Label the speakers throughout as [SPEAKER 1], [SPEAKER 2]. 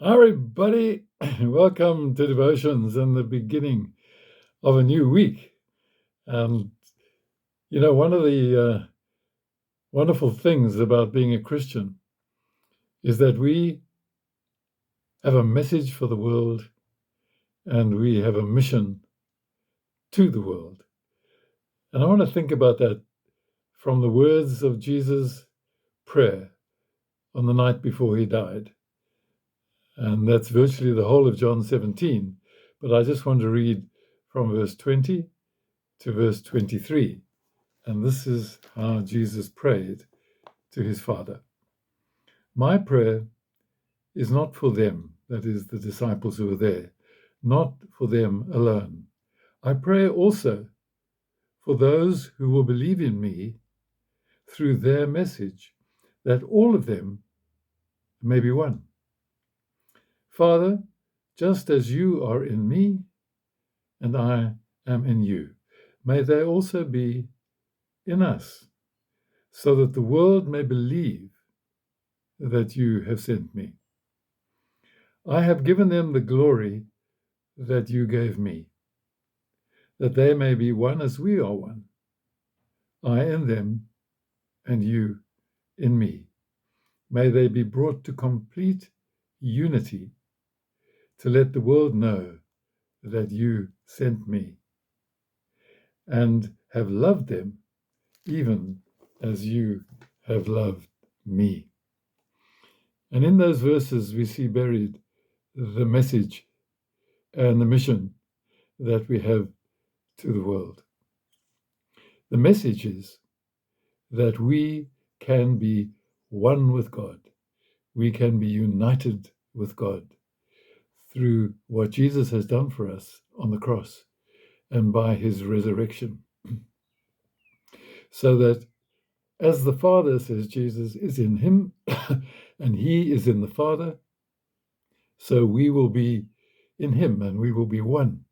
[SPEAKER 1] Hi, everybody. Welcome to Devotions and the beginning of a new week. And, one of the wonderful things about being a Christian is that we have a message for the world and we have a mission to the world. And I want to think about that from the words of Jesus' prayer on the night before he died. And that's virtually the whole of John 17. But I just want to read from verse 20 to verse 23. And this is how Jesus prayed to his Father. My prayer is not for them, that is, the disciples who are there, not for them alone. I pray also for those who will believe in me through their message, that all of them may be one. Father, just as you are in me and I am in you, may they also be in us, so that the world may believe that you have sent me. I have given them the glory that you gave me, that they may be one as we are one, I in them and you in me. May they be brought to complete unity, to let the world know that you sent me and have loved them even as you have loved me. And in those verses we see buried the message and the mission that we have to the world. The message is that we can be one with God. We can be united with God through what Jesus has done for us on the cross and by his resurrection. So that as the Father, says Jesus, is in him and he is in the Father, so we will be in him and we will be one.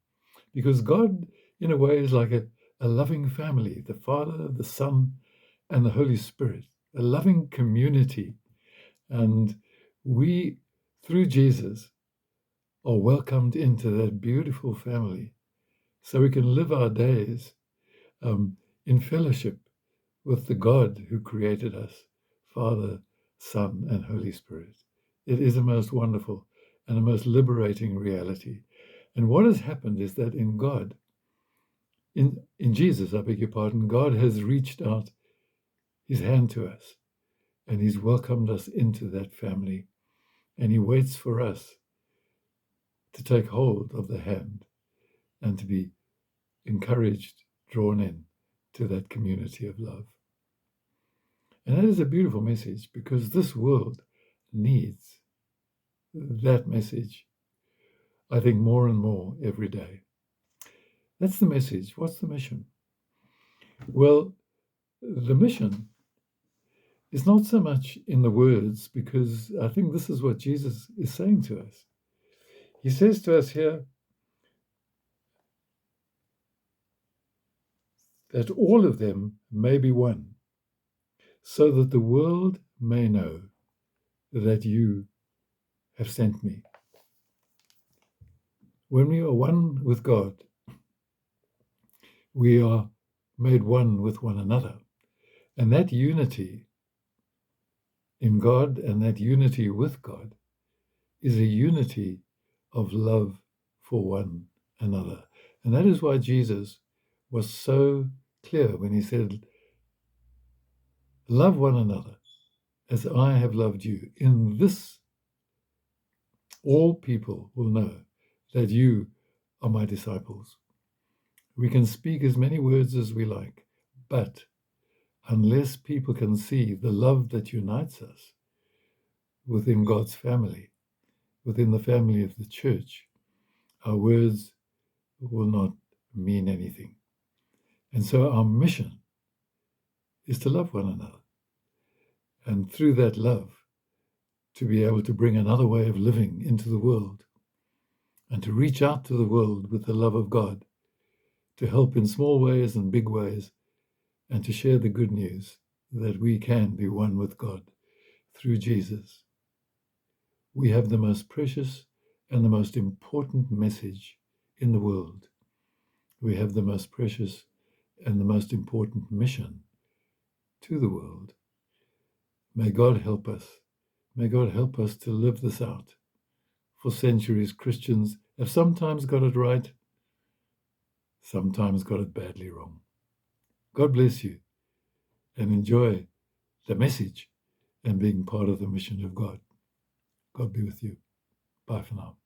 [SPEAKER 1] Because God, in a way, is like a loving family, the Father, the Son, and the Holy Spirit, a loving community. And we, through Jesus, are welcomed into that beautiful family so we can live our days in fellowship with the God who created us, Father, Son, and Holy Spirit. It is a most wonderful and a most liberating reality. And what has happened is that in God, in Jesus, I beg your pardon, God has reached out his hand to us and he's welcomed us into that family. And he waits for us to take hold of the hand and to be encouraged, drawn in to that community of love. And that is a beautiful message because this world needs that message, I think, more and more every day. That's the message. What's the mission? Well, the mission is not so much in the words, because I think this is what Jesus is saying to us. He says to us here that all of them may be one, so that the world may know that you have sent me. When we are one with God, we are made one with one another. And that unity in God and that unity with God is a unity of love for one another. And that is why Jesus was so clear when he said, love one another as I have loved you. In this, all people will know that you are my disciples. We can speak as many words as we like, but unless people can see the love that unites us within God's family, within the family of the church, our words will not mean anything. And so our mission is to love one another. And through that love, to be able to bring another way of living into the world and to reach out to the world with the love of God, to help in small ways and big ways, and to share the good news that we can be one with God through Jesus. We have the most precious and the most important message in the world. We have the most precious and the most important mission to the world. May God help us. May God help us to live this out. For centuries, Christians have sometimes got it right, sometimes got it badly wrong. God bless you and enjoy the message and being part of the mission of God. God be with you. Bye for now.